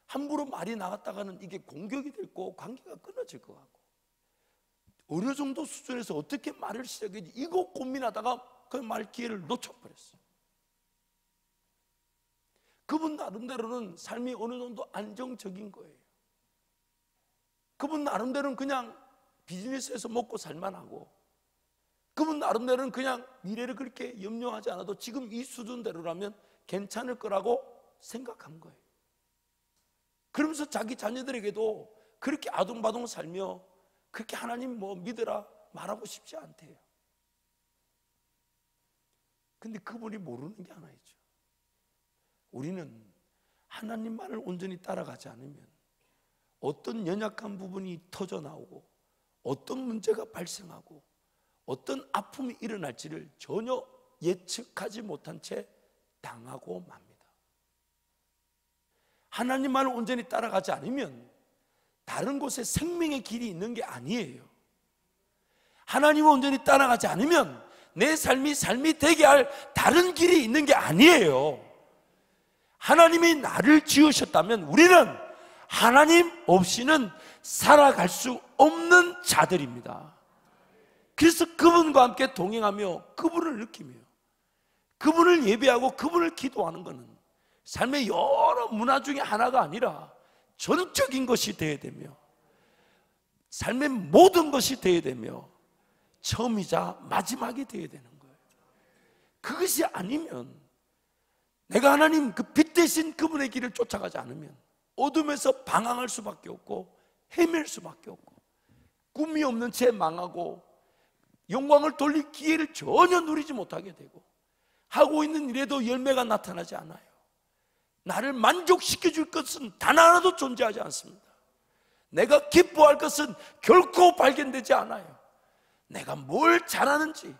S1: 함부로 말이 나갔다가는 이게 공격이 되고 관계가 끊어질 것 같고, 어느 정도 수준에서 어떻게 말을 시작했지 이거 고민하다가 그 말 기회를 놓쳐버렸어요. 그분 나름대로는 삶이 어느 정도 안정적인 거예요. 그분 나름대로는 그냥 비즈니스에서 먹고 살만하고, 그분 나름대로는 그냥 미래를 그렇게 염려하지 않아도 지금 이 수준대로라면 괜찮을 거라고 생각한 거예요. 그러면서 자기 자녀들에게도 그렇게 아둥바둥 살며 그렇게 하나님 뭐 믿으라 말하고 싶지 않대요. 근데 그분이 모르는 게 하나 있죠. 우리는 하나님만을 온전히 따라가지 않으면 어떤 연약한 부분이 터져 나오고 어떤 문제가 발생하고 어떤 아픔이 일어날지를 전혀 예측하지 못한 채 당하고 맙니다. 하나님만을 온전히 따라가지 않으면 다른 곳에 생명의 길이 있는 게 아니에요. 하나님을 온전히 따라가지 않으면 내 삶이 되게 할 다른 길이 있는 게 아니에요. 하나님이 나를 지으셨다면 우리는 하나님 없이는 살아갈 수 없는 자들입니다. 그래서 그분과 함께 동행하며 그분을 느끼며 그분을 예배하고 그분을 기도하는 것은 삶의 여러 문화 중에 하나가 아니라 전적인 것이 되어야 되며 삶의 모든 것이 되어야 되며 처음이자 마지막이 되어야 되는 거예요. 그것이 아니면 내가 하나님 그 빛 대신 그분의 길을 쫓아가지 않으면 어둠에서 방황할 수밖에 없고 헤맬 수밖에 없고 꿈이 없는 채 망하고 영광을 돌릴 기회를 전혀 누리지 못하게 되고 하고 있는 일에도 열매가 나타나지 않아요. 나를 만족시켜 줄 것은 단 하나도 존재하지 않습니다. 내가 기뻐할 것은 결코 발견되지 않아요. 내가 뭘 잘하는지,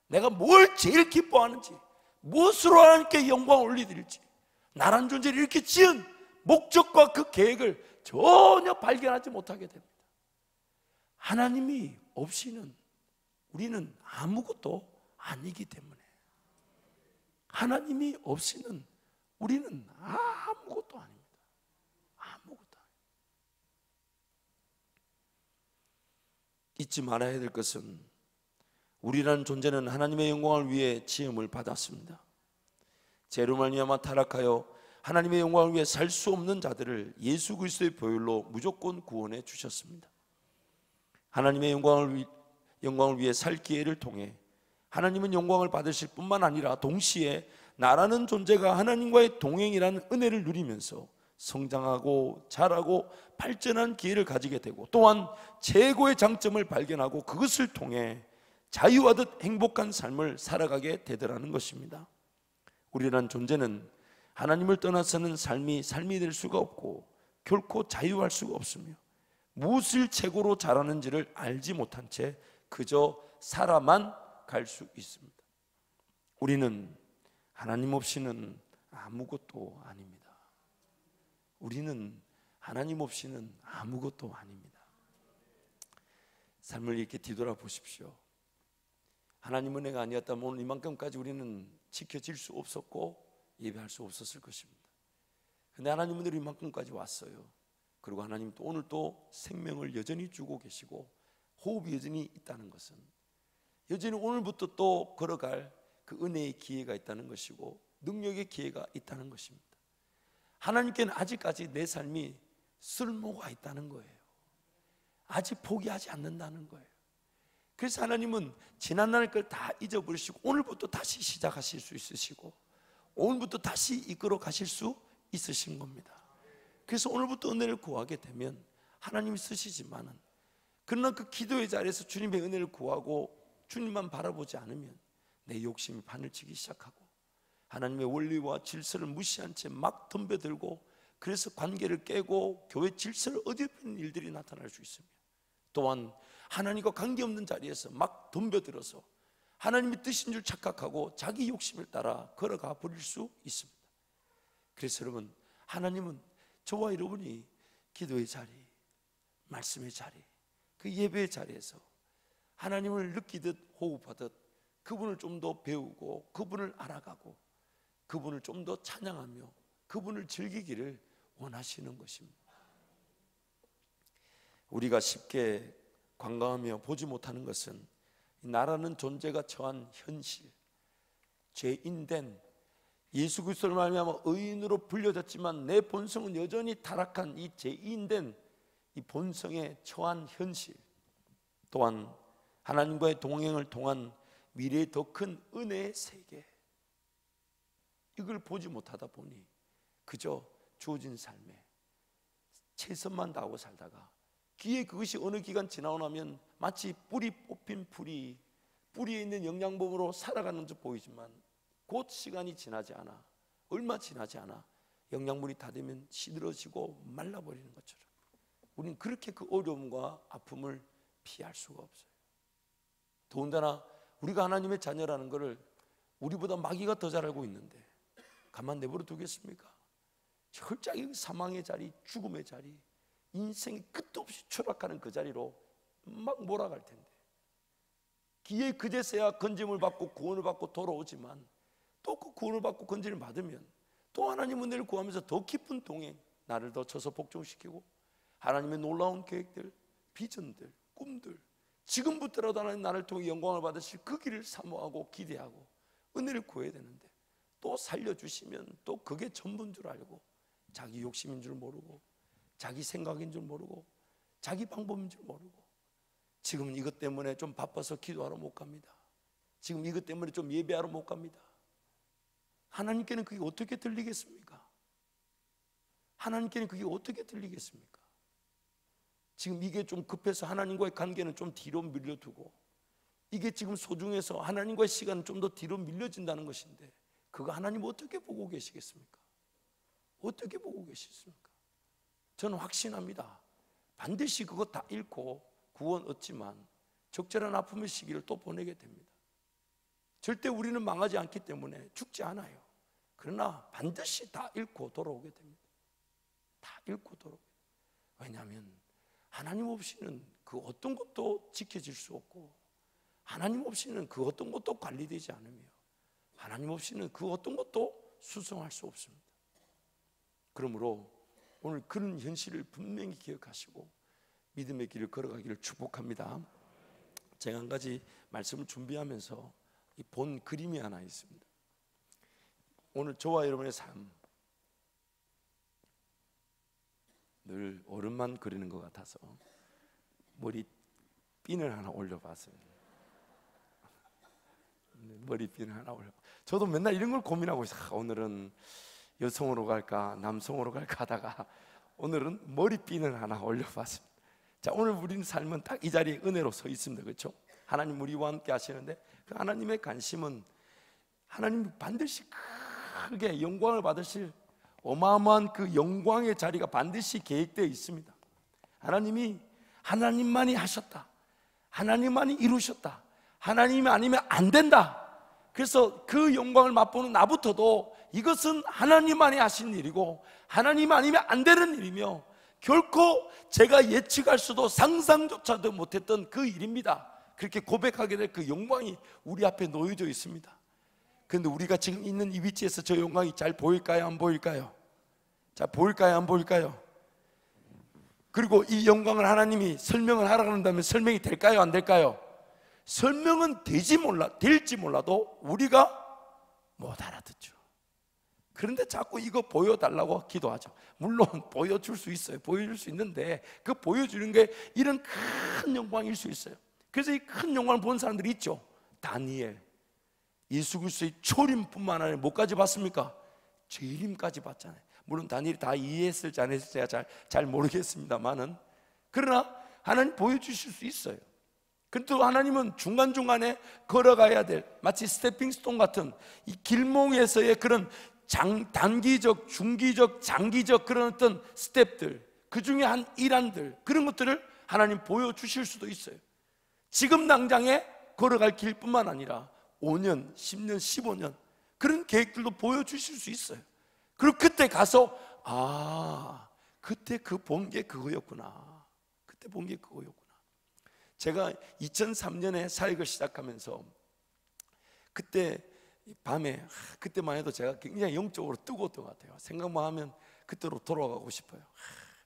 S1: 내가 뭘 제일 기뻐하는지, 무엇으로 하나님께 영광을 올려드릴지, 나란 존재를 이렇게 지은 목적과 그 계획을 전혀 발견하지 못하게 됩니다. 하나님이 없이는 우리는 아무것도 아니기 때문에, 하나님이 없이는 우리는 아무것도 아닙니다. 아무것도 아닙니다. 잊지 말아야 될 것은 우리라는 존재는 하나님의 영광을 위해 지음을 받았습니다. 죄로 말미암아 타락하여 하나님의 영광을 위해 살 수 없는 자들을 예수 그리스도의 보혈로 무조건 구원해 주셨습니다. 하나님의 영광을 위해 살 기회를 통해 하나님은 영광을 받으실 뿐만 아니라 동시에 나라는 존재가 하나님과의 동행이라는 은혜를 누리면서 성장하고 자라고 발전한 기회를 가지게 되고, 또한 최고의 장점을 발견하고 그것을 통해 자유하듯 행복한 삶을 살아가게 되더라는 것입니다. 우리란 존재는 하나님을 떠나서는 삶이 될 수가 없고 결코 자유할 수가 없으며 무엇을 최고로 잘하는지를 알지 못한 채 그저 살아만 갈 수 있습니다. 우리는 하나님 없이는 아무것도 아닙니다. 우리는 하나님 없이는 아무것도 아닙니다. 삶을 이렇게 뒤돌아보십시오. 하나님 은혜가 아니었다면 오늘 이만큼까지 우리는 지켜질 수 없었고 예배할 수 없었을 것입니다. 그런데 하나님 은혜로 이만큼까지 왔어요. 그리고 하나님 또 오늘 또 생명을 여전히 주고 계시고 호흡이 여전히 있다는 것은 여전히 오늘부터 또 걸어갈 그 은혜의 기회가 있다는 것이고 능력의 기회가 있다는 것입니다. 하나님께는 아직까지 내 삶이 쓸모가 있다는 거예요. 아직 포기하지 않는다는 거예요. 그래서 하나님은 지난날 걸 다 잊어버리시고 오늘부터 다시 시작하실 수 있으시고 오늘부터 다시 이끌어 가실 수 있으신 겁니다. 그래서 오늘부터 은혜를 구하게 되면 하나님이 쓰시지만은, 그러나 그 기도의 자리에서 주님의 은혜를 구하고 주님만 바라보지 않으면 내 욕심이 바늘치기 시작하고 하나님의 원리와 질서를 무시한 채 막 덤벼들고, 그래서 관계를 깨고 교회 질서를 어지럽히는 일들이 나타날 수 있습니다. 또한 하나님과 관계없는 자리에서 막 덤벼들어서 하나님의 뜻인 줄 착각하고 자기 욕심을 따라 걸어가 버릴 수 있습니다. 그래서 여러분, 하나님은 저와 여러분이 기도의 자리, 말씀의 자리, 그 예배의 자리에서 하나님을 느끼듯 호흡하듯 그분을 좀 더 배우고 그분을 알아가고 그분을 좀 더 찬양하며 그분을 즐기기를 원하시는 것입니다. 우리가 쉽게 관광하며 보지 못하는 것은 나라는 존재가 처한 현실, 죄인된 예수 그리스도를 말미암아 의인으로 불려졌지만 내 본성은 여전히 타락한 이 죄인된 이 본성에 처한 현실, 또한 하나님과의 동행을 통한 미래의 더 큰 은혜의 세계, 이걸 보지 못하다 보니 그저 주어진 삶에 최선만 다하고 살다가 귀에 그것이 어느 기간 지나고 나면 마치 뿌리 뽑힌 뿌리에 있는 영양분으로 살아가는 듯 보이지만 곧 시간이 지나지 않아, 얼마 지나지 않아 영양분이 다 되면 시들어지고 말라버리는 것처럼 우리는 그렇게 그 어려움과 아픔을 피할 수가 없어요. 더군다나 우리가 하나님의 자녀라는 것을 우리보다 마귀가 더 잘 알고 있는데 가만 내버려 두겠습니까? 철저히 사망의 자리, 죽음의 자리, 인생이 끝도 없이 추락하는 그 자리로 막 몰아갈 텐데, 기회 그제서야 건짐을 받고 구원을 받고 돌아오지만 또 그 구원을 받고 건짐을 받으면 또 하나님 은혜를 구하면서 더 깊은 동행, 나를 더 쳐서 복종시키고 하나님의 놀라운 계획들, 비전들, 꿈들, 지금부터라도 하나님 나를 통해 영광을 받으실 그 길을 사모하고 기대하고 은혜를 구해야 되는데, 또 살려주시면 또 그게 전부인 줄 알고 자기 욕심인 줄 모르고 자기 생각인 줄 모르고 자기 방법인 줄 모르고 지금 이것 때문에 좀 바빠서 기도하러 못 갑니다. 지금 이것 때문에 좀 예배하러 못 갑니다. 하나님께는 그게 어떻게 들리겠습니까? 하나님께는 그게 어떻게 들리겠습니까? 지금 이게 좀 급해서 하나님과의 관계는 좀 뒤로 밀려두고 이게 지금 소중해서 하나님과의 시간은 좀 더 뒤로 밀려진다는 것인데 그거 하나님 어떻게 보고 계시겠습니까? 어떻게 보고 계시겠습니까? 저는 확신합니다. 반드시 그거 다 잃고 구원 얻지만 적절한 아픔의 시기를 또 보내게 됩니다. 절대 우리는 망하지 않기 때문에 죽지 않아요. 그러나 반드시 다 잃고 돌아오게 됩니다. 다 잃고 돌아오게 됩니다. 왜냐하면 하나님 없이는 그 어떤 것도 지켜질 수 없고 하나님 없이는 그 어떤 것도 관리되지 않으며 하나님 없이는 그 어떤 것도 수성할 수 없습니다. 그러므로 오늘 그런 현실을 분명히 기억하시고 믿음의 길을 걸어가기를 축복합니다. 제가 한 가지 말씀을 준비하면서 본 그림이 하나 있습니다. 오늘 저와 여러분의 삶, 늘 어른만 그리는 것 같아서 머리 핀을 하나 올려봤어요. 머리핀 하나 올려. 저도 맨날 이런 걸 고민하고 있어요. 오늘은 여성으로 갈까 남성으로 갈까 하다가 오늘은 머리핀을 하나 올려봤습니다. 자, 오늘 우리는 삶은 딱 이 자리에 은혜로 서 있습니다. 그렇죠? 하나님 우리와 함께 하시는데 그 하나님의 관심은 하나님 반드시 크게 영광을 받으실 어마어마한 그 영광의 자리가 반드시 계획되어 있습니다. 하나님만이 하셨다, 하나님만이 이루셨다, 하나님이 아니면 안 된다. 그래서 그 영광을 맛보는 나부터도 이것은 하나님만이 하신 일이고 하나님 아니면 안 되는 일이며 결코 제가 예측할 수도 상상조차도 못했던 그 일입니다. 그렇게 고백하게 될 그 영광이 우리 앞에 놓여져 있습니다. 그런데 우리가 지금 있는 이 위치에서 저 영광이 잘 보일까요? 안 보일까요? 자, 보일까요? 안 보일까요? 그리고 이 영광을 하나님이 설명을 하라고 한다면 설명이 될까요? 안 될까요? 설명은 될지 몰라도 우리가 못 알아듣죠. 그런데 자꾸 이거 보여달라고 기도하죠. 물론 보여줄 수 있어요. 보여줄 수 있는데 그 보여주는 게 이런 큰 영광일 수 있어요. 그래서 이 큰 영광을 본 사람들이 있죠. 다니엘, 예수 그리스도의 초림뿐만 아니라 뭐까지 봤습니까? 재림까지 봤잖아요. 물론 다니엘이 다 이해했을지 안 했을지 제가 잘 모르겠습니다만은, 그러나 하나님 보여주실 수 있어요. 그런데 또 하나님은 중간중간에 걸어가야 될 마치 스태핑스톤 같은 이 길목에서의 그런 단기적, 중기적, 장기적 그런 어떤 스텝들, 그 중에 한 일환들, 그런 것들을 하나님 보여주실 수도 있어요. 지금 당장에 걸어갈 길뿐만 아니라 5년, 10년, 15년 그런 계획들도 보여주실 수 있어요. 그리고 그때 가서 그때 그 본 게 그거였구나. 그때 본 게 그거였구나. 제가 2003년에 사역을 시작하면서 그때 밤에 그때만 해도 제가 굉장히 영적으로 뜨거웠던 것 같아요. 생각만 하면 그때로 돌아가고 싶어요.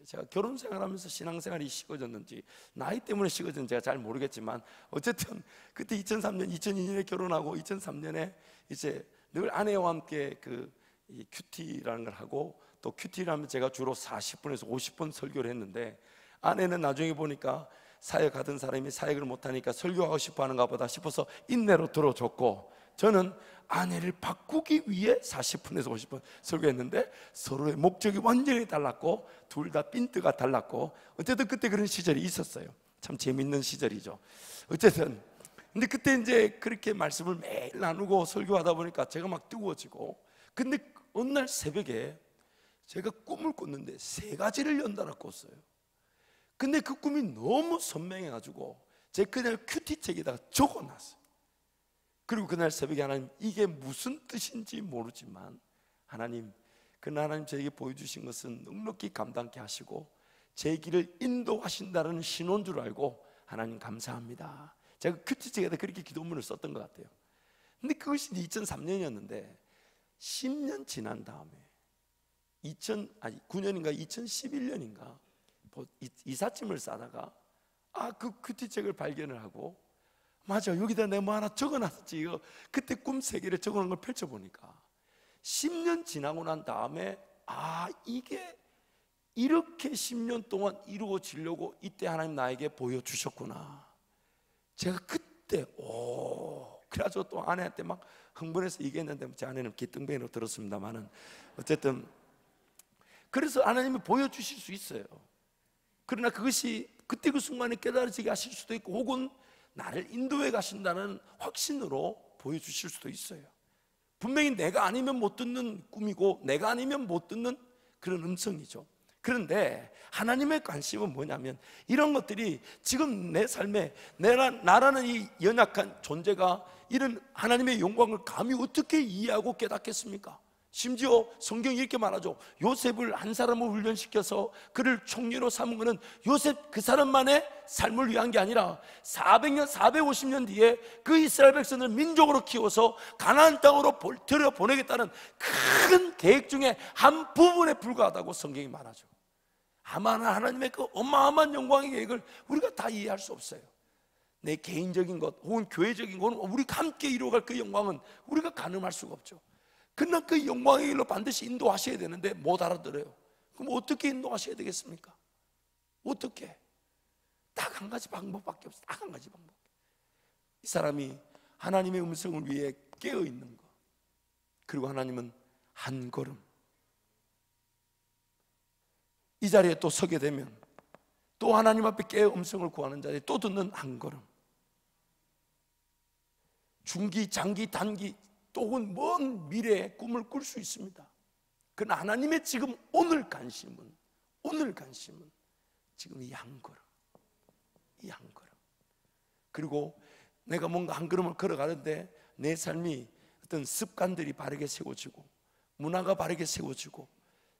S1: 제가 결혼 생활하면서 신앙생활이 식어졌는지 나이 때문에 식어졌는지 제가 잘 모르겠지만 어쨌든 그때 2003년, 2002년에 결혼하고 2003년에 이제 늘 아내와 함께 그 큐티라는 걸 하고, 또 큐티를 하면 제가 주로 40분에서 50분 설교를 했는데 아내는 나중에 보니까 사역하던 사람이 사역을 못하니까 설교하고 싶어 하는가 보다 싶어서 인내로 들어줬고, 저는 아내를 바꾸기 위해 40분에서 50분 설교했는데 서로의 목적이 완전히 달랐고 둘 다 핀트가 달랐고, 어쨌든 그때 그런 시절이 있었어요. 참 재밌는 시절이죠. 어쨌든 근데 그때 이제 그렇게 말씀을 매일 나누고 설교하다 보니까 제가 막 뜨거워지고, 근데 어느 날 새벽에 제가 꿈을 꿨는데 3가지를 연달아 꿨어요. 근데 그 꿈이 너무 선명해가지고 제가 그날 큐티책에다가 적어놨어요. 그리고 그날 새벽에 하나님, 이게 무슨 뜻인지 모르지만 하나님, 그날 하나님 저에게 보여주신 것은 넉넉히 감당케 하시고 제 길을 인도하신다는 신호인 줄 알고 하나님 감사합니다. 제가 큐티책에다 그렇게 기도문을 썼던 것 같아요. 근데 그것이 2003년이었는데 10년 지난 다음에 9년인가 2011년인가 이삿짐을 싸다가 그 큐티책을 발견을 하고, 맞아, 여기다 내가 뭐 하나 적어놨었지. 이거 그때 꿈 3개를 적어놓은 걸 펼쳐보니까 10년 지나고 난 다음에 이게 이렇게 10년 동안 이루어지려고 이때 하나님 나에게 보여주셨구나. 제가 그때 그래가지고 또 아내한테 막 흥분해서 얘기했는데 제 아내는 기뚱뱅이로 들었습니다만은 어쨌든 그래서 하나님이 보여주실 수 있어요. 그러나 그것이 그때 그 순간에 깨달아지게 하실 수도 있고, 혹은 나를 인도해 가신다는 확신으로 보여주실 수도 있어요. 분명히 내가 아니면 못 듣는 꿈이고 내가 아니면 못 듣는 그런 음성이죠. 그런데 하나님의 관심은 뭐냐면 이런 것들이 지금 내 삶에 나라는 이 연약한 존재가 이런 하나님의 영광을 감히 어떻게 이해하고 깨닫겠습니까? 심지어 성경이 이렇게 말하죠. 요셉을 한 사람을 훈련시켜서 그를 총리로 삼은 것은 요셉 그 사람만의 삶을 위한 게 아니라 400년, 450년 뒤에 그 이스라엘 백성을 민족으로 키워서 가나안 땅으로 들여보내겠다는 큰 계획 중에 한 부분에 불과하다고 성경이 말하죠. 아마 하나님의 그 어마어마한 영광의 계획을 우리가 다 이해할 수 없어요. 내 개인적인 것 혹은 교회적인 것은 우리가 함께 이루어갈 그 영광은 우리가 가늠할 수가 없죠. 그러나 그 영광의 길로 반드시 인도하셔야 되는데 못 알아들어요. 그럼 어떻게 인도하셔야 되겠습니까? 어떻게? 딱 한 가지 방법밖에 없어요. 딱 한 가지 방법. 이 사람이 하나님의 음성을 위해 깨어 있는 것, 그리고 하나님은 한 걸음, 이 자리에 또 서게 되면 또 하나님 앞에 깨어 음성을 구하는 자리에 또 듣는 한 걸음. 중기, 장기, 단기, 또는 먼 미래의 꿈을 꿀 수 있습니다. 그러나 하나님의 지금 오늘 관심은 지금 이 한 걸음, 이 한 걸음. 그리고 내가 뭔가 한 걸음을 걸어가는데 내 삶이 어떤 습관들이 바르게 세워지고 문화가 바르게 세워지고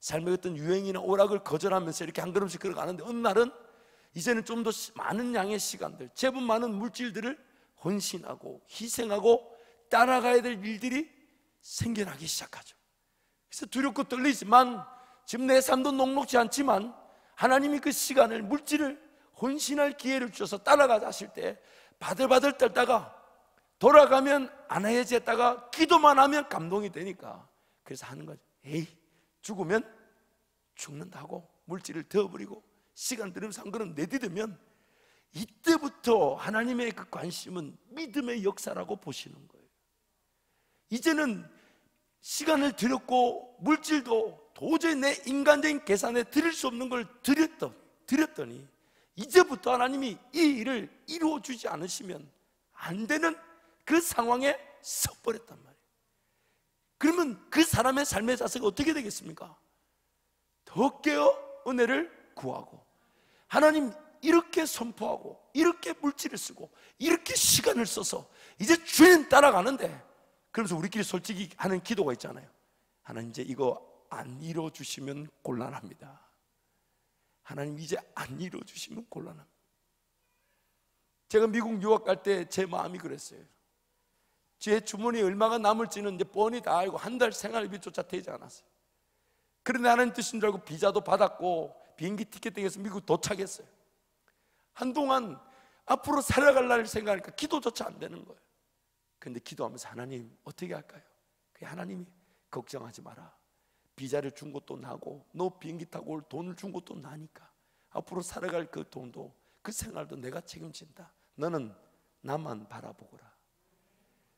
S1: 삶의 어떤 유행이나 오락을 거절하면서 이렇게 한 걸음씩 걸어가는데 어느 날은 이제는 좀 더 많은 양의 시간들, 제법 많은 물질들을 헌신하고 희생하고 따라가야 될 일들이 생겨나기 시작하죠. 그래서 두렵고 떨리지만 지금 내 삶도 녹록지 않지만 하나님이 그 시간을, 물질을 헌신할 기회를 주셔서 따라가자 하실 때 바들바들 떨다가 돌아가면 안 해야지 했다가 기도만 하면 감동이 되니까 그래서 하는 거죠. 에이, 죽으면 죽는다고 물질을 되어버리고 시간 들으면서 한 걸음 내디디면 이때부터 하나님의 그 관심은 믿음의 역사라고 보시는 거예요. 이제는 시간을 들였고 물질도 도저히 내 인간적인 계산에 드릴 수 없는 걸 드렸더니 이제부터 하나님이 이 일을 이루어주지 않으시면 안 되는 그 상황에 섰버렸단 말이에요. 그러면 그 사람의 삶의 자세가 어떻게 되겠습니까? 더 깨어 은혜를 구하고 하나님 이렇게 선포하고 이렇게 물질을 쓰고 이렇게 시간을 써서 이제 주님 따라가는데, 그러면서 우리끼리 솔직히 하는 기도가 있잖아요. 하나님 이제 이거 안 이루어주시면 곤란합니다. 하나님 이제 안 이루어주시면 곤란합니다. 제가 미국 유학 갈 때 제 마음이 그랬어요. 제 주머니에 얼마가 남을지는 이제 뻔히 다 알고 한 달 생활비조차 되지 않았어요. 그런데 하나님 뜻인 줄 알고 비자도 받았고 비행기 티켓 땡겨서 미국 도착했어요. 한동안 앞으로 살아갈 날 생각하니까 기도조차 안 되는 거예요. 그런데 기도하면서 하나님 어떻게 할까요? 하나님이 걱정하지 마라. 비자를 준 것도 나고 너 비행기 타고 올 돈을 준 것도 나니까 앞으로 살아갈 그 돈도 그 생활도 내가 책임진다. 너는 나만 바라보거라.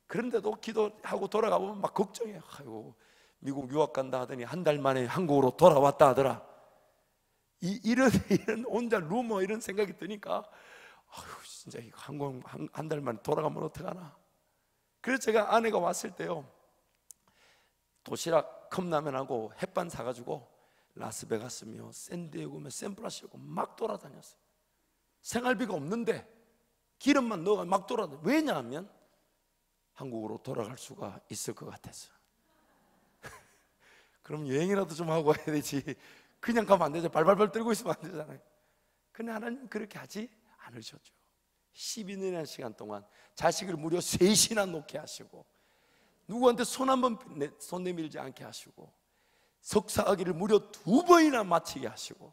S1: 그런데도 기도하고 돌아가 보면 막 걱정해요. 아이고, 미국 유학 간다 하더니 한 달 만에 한국으로 돌아왔다 하더라. 이런 혼자 루머 이런 생각이 드니까 아유, 진짜 한국 한 달 만에 돌아가면 어떡하나. 그래서 제가 아내가 왔을 때요, 도시락 컵라면하고 햇반 사가지고 라스베가스며 샌디에고며 샌프란시스코 막 돌아다녔어요. 생활비가 없는데 기름만 넣어가 막 돌아다녀. 왜냐하면 한국으로 돌아갈 수가 있을 것 같아서. 그럼 여행이라도 좀 하고 가야 되지. 그냥 가면 안 되죠. 발발발 떨고 있으면 안 되잖아요. 근데 하나님 그렇게 하지 않으셨죠. 12년의 시간 동안 자식을 무려 3이나 놓게 하시고 누구한테 손 내밀지 않게 하시고 석사학위를 무려 2번이나 마치게 하시고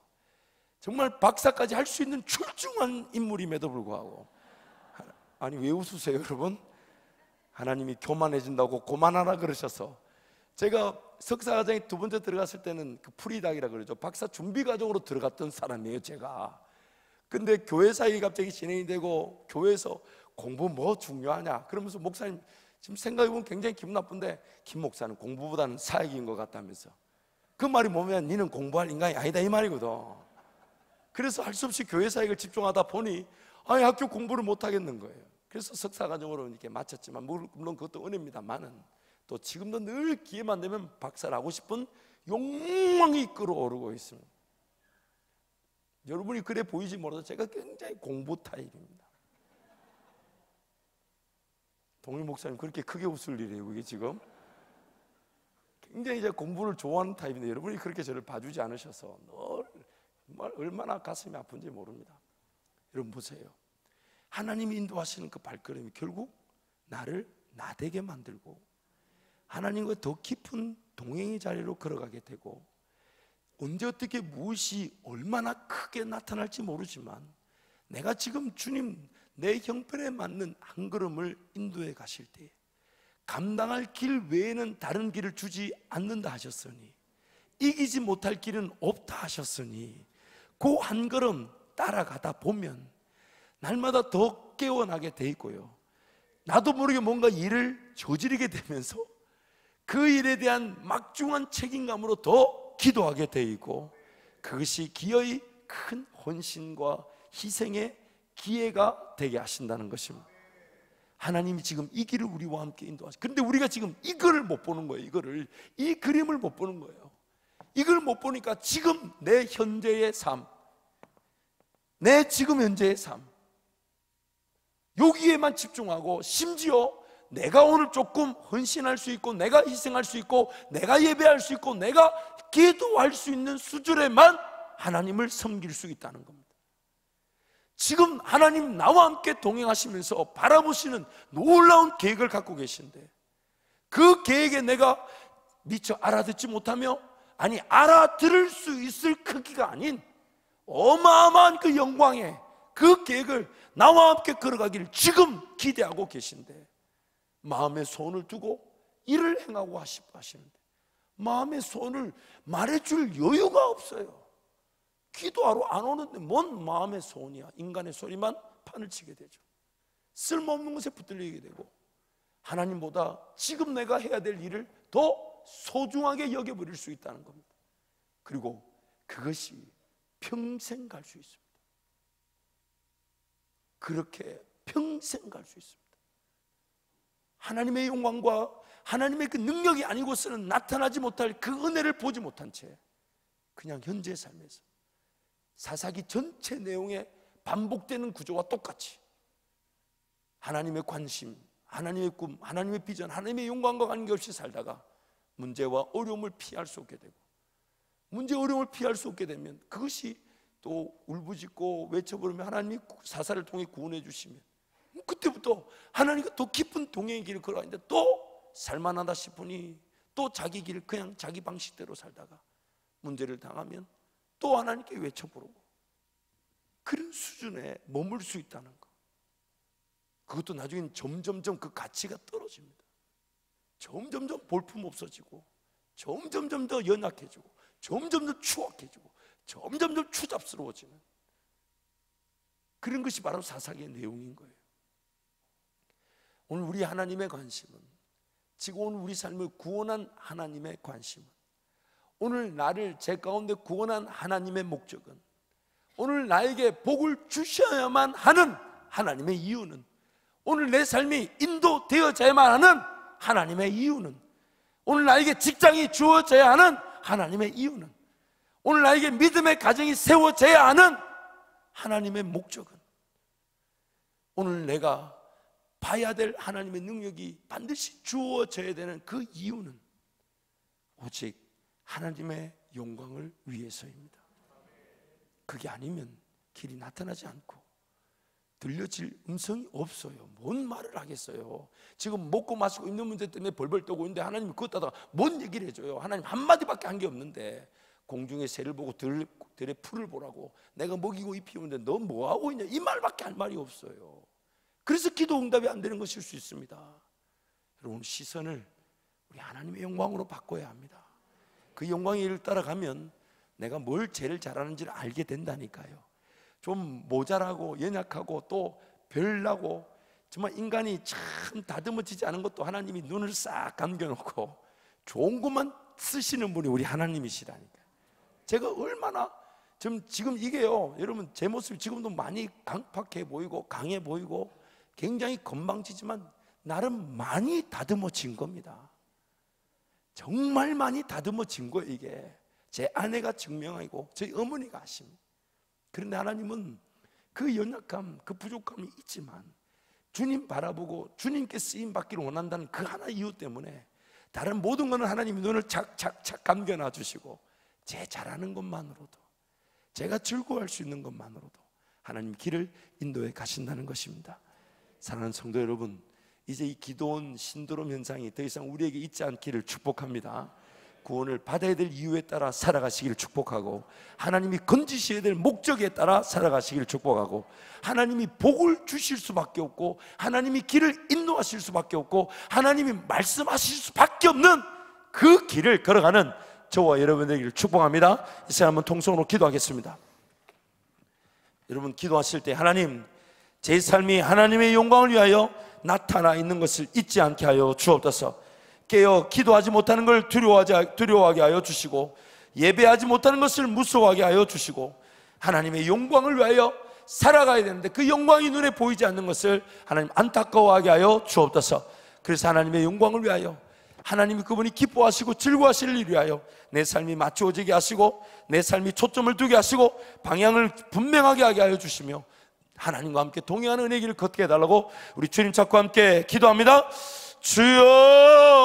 S1: 정말 박사까지 할 수 있는 출중한 인물임에도 불구하고, 아니 왜 웃으세요 여러분? 하나님이 교만해진다고 고만하라 그러셔서, 제가 석사과정에 2번째 들어갔을 때는 그 프리닥이라 그러죠. 박사 준비 과정으로 들어갔던 사람이에요 제가. 근데 교회 사역이 갑자기 진행이 되고 교회에서 공부 뭐 중요하냐 그러면서 목사님 지금 생각해보면 굉장히 기분 나쁜데 김 목사는 공부보다는 사역인 것 같다면서. 그 말이 뭐냐면 니는 공부할 인간이 아니다 이 말이거든. 그래서 할 수 없이 교회 사역을 집중하다 보니 아예 학교 공부를 못 하겠는 거예요. 그래서 석사과정으로 이렇게 마쳤지만 물론 그것도 은혜입니다만은 또 지금도 늘 기회만 되면 박사를 하고 싶은 욕망이 끌어오르고 있습니다. 여러분이 그래 보이지 몰라도 제가 굉장히 공부 타입입니다. 동일 목사님 그렇게 크게 웃을 일이에요 그게 지금? 굉장히 제가 공부를 좋아하는 타입인데 여러분이 그렇게 저를 봐주지 않으셔서 정말 얼마나 가슴이 아픈지 모릅니다. 여러분 보세요. 하나님이 인도하시는 그 발걸음이 결국 나를 나되게 만들고 하나님과 더 깊은 동행의 자리로 걸어가게 되고, 언제 어떻게 무엇이 얼마나 크게 나타날지 모르지만 내가 지금 주님 내 형편에 맞는 한 걸음을 인도해 가실 때 감당할 길 외에는 다른 길을 주지 않는다 하셨으니 이기지 못할 길은 없다 하셨으니 그 한 걸음 따라가다 보면 날마다 더 깨어나게 돼 있고요, 나도 모르게 뭔가 일을 저지르게 되면서 그 일에 대한 막중한 책임감으로 더 기도하게 돼 있고, 그것이 기어이 큰 헌신과 희생의 기회가 되게 하신다는 것입니다. 하나님이 지금 이 길을 우리와 함께 인도하시고, 그런데 우리가 지금 이거를 못 보는 거예요. 이 그림을 못 보는 거예요. 이걸 못 보니까 지금 내 현재의 삶, 내 지금 현재의 삶, 여기에만 집중하고, 심지어 내가 오늘 조금 헌신할 수 있고, 내가 희생할 수 있고, 내가 예배할 수 있고, 내가 기도할 수 있는 수준에만 하나님을 섬길 수 있다는 겁니다. 지금 하나님 나와 함께 동행하시면서 바라보시는 놀라운 계획을 갖고 계신데, 그 계획에 내가 미처 알아듣지 못하며, 아니 알아들을 수 있을 크기가 아닌 어마어마한 그 영광의 그 계획을 나와 함께 걸어가기를 지금 기대하고 계신데, 마음에 손을 두고 일을 행하고 하시는데 마음에 손을 말해줄 여유가 없어요. 기도하러 안 오는데 뭔 마음의 손이야. 인간의 소리만 판을 치게 되죠. 쓸모없는 것에 붙들리게 되고, 하나님보다 지금 내가 해야 될 일을 더 소중하게 여겨버릴 수 있다는 겁니다. 그리고 그것이 평생 갈 수 있습니다. 그렇게 평생 갈 수 있습니다. 하나님의 영광과 하나님의 그 능력이 아니고서는 나타나지 못할 그 은혜를 보지 못한 채 그냥 현재 삶에서 사사기 전체 내용에 반복되는 구조와 똑같이 하나님의 관심, 하나님의 꿈, 하나님의 비전, 하나님의 영광과 관계없이 살다가 문제와 어려움을 피할 수 없게 되고, 문제 어려움을 피할 수 없게 되면 그것이 또 울부짖고 외쳐부르며 하나님이 사사를 통해 구원해 주시면, 그때부터 하나님과 더 깊은 동행의 길을 걸어가는데 또 살만하다 싶으니 또 자기 길을 그냥 자기 방식대로 살다가 문제를 당하면 또 하나님께 외쳐부르고, 그런 수준에 머물 수 있다는 것, 그것도 나중엔 점점점 그 가치가 떨어집니다. 점점점 볼품 없어지고, 점점점 더 연약해지고, 점점 더 추악해지고, 점점점 추잡스러워지는 그런 것이 바로 사사기의 내용인 거예요. 오늘 우리 하나님의 관심은, 지금 오늘 우리 삶을 구원한 하나님의 관심은, 오늘 나를 제 가운데 구원한 하나님의 목적은, 오늘 나에게 복을 주셔야만 하는 하나님의 이유는, 오늘 내 삶이 인도되어져야만 하는 하나님의 이유는, 오늘 나에게 직장이 주어져야 하는 하나님의 이유는, 오늘 나에게 믿음의 가정이 세워져야 하는 하나님의 목적은, 오늘 내가 봐야 될 하나님의 능력이 반드시 주어져야 되는 그 이유는 오직 하나님의 영광을 위해서입니다. 그게 아니면 길이 나타나지 않고 들려질 음성이 없어요. 뭔 말을 하겠어요. 지금 먹고 마시고 입는 문제 때문에 벌벌 떠고 있는데 하나님이 그것다가 뭔 얘기를 해줘요. 하나님 한마디밖에 한 게 없는데, 공중의 새를 보고 들의 풀을 보라고, 내가 먹이고 입히는데 너 뭐하고 있냐, 이 말밖에 할 말이 없어요. 그래서 기도 응답이 안 되는 것일 수 있습니다. 여러분, 시선을 우리 하나님의 영광으로 바꿔야 합니다. 그 영광의 일을 따라가면 내가 뭘 제일 잘하는지를 알게 된다니까요. 좀 모자라고 연약하고 또 별나고 정말 인간이 참 다듬어지지 않은 것도 하나님이 눈을 싹 감겨놓고 좋은 것만 쓰시는 분이 우리 하나님이시라니까요. 제가 얼마나 지금 이게요, 여러분 제 모습이 지금도 많이 강팍해 보이고 강해 보이고 굉장히 건방지지만 나름 많이 다듬어진 겁니다. 정말 많이 다듬어진 거예요. 이게 제 아내가 증명하고 저희 어머니가 하십니다. 그런데 하나님은 그 연약함, 그 부족함이 있지만 주님 바라보고 주님께 쓰임 받기를 원한다는 그 하나 이유 때문에 다른 모든 것은 하나님이 눈을 착착착 감겨놔 주시고, 제 잘하는 것만으로도, 제가 즐거워할 수 있는 것만으로도 하나님 길을 인도해 가신다는 것입니다. 사랑하는 성도 여러분, 이제 이 기도원 신드롬 현상이 더 이상 우리에게 있지 않기를 축복합니다. 구원을 받아야 될 이유에 따라 살아가시기를 축복하고, 하나님이 건지셔야 될 목적에 따라 살아가시기를 축복하고, 하나님이 복을 주실 수밖에 없고, 하나님이 길을 인도하실 수밖에 없고, 하나님이 말씀하실 수밖에 없는 그 길을 걸어가는 저와 여러분들에게 축복합니다. 이 시간 한번 통성으로 기도하겠습니다. 여러분 기도하실 때 하나님, 제 삶이 하나님의 영광을 위하여 나타나 있는 것을 잊지 않게 하여 주옵소서. 깨어 기도하지 못하는 걸 두려워하게 하여 주시고, 예배하지 못하는 것을 무서워하게 하여 주시고, 하나님의 영광을 위하여 살아가야 되는데 그 영광이 눈에 보이지 않는 것을 하나님 안타까워하게 하여 주옵소서. 그래서 하나님의 영광을 위하여, 하나님이 그분이 기뻐하시고 즐거워하실 일 위하여 내 삶이 맞추어지게 하시고, 내 삶이 초점을 두게 하시고, 방향을 분명하게 하게 하여 주시며, 하나님과 함께 동행하는 은혜 길을 걷게 해달라고 우리 주님 찾고 함께 기도합니다. 주여.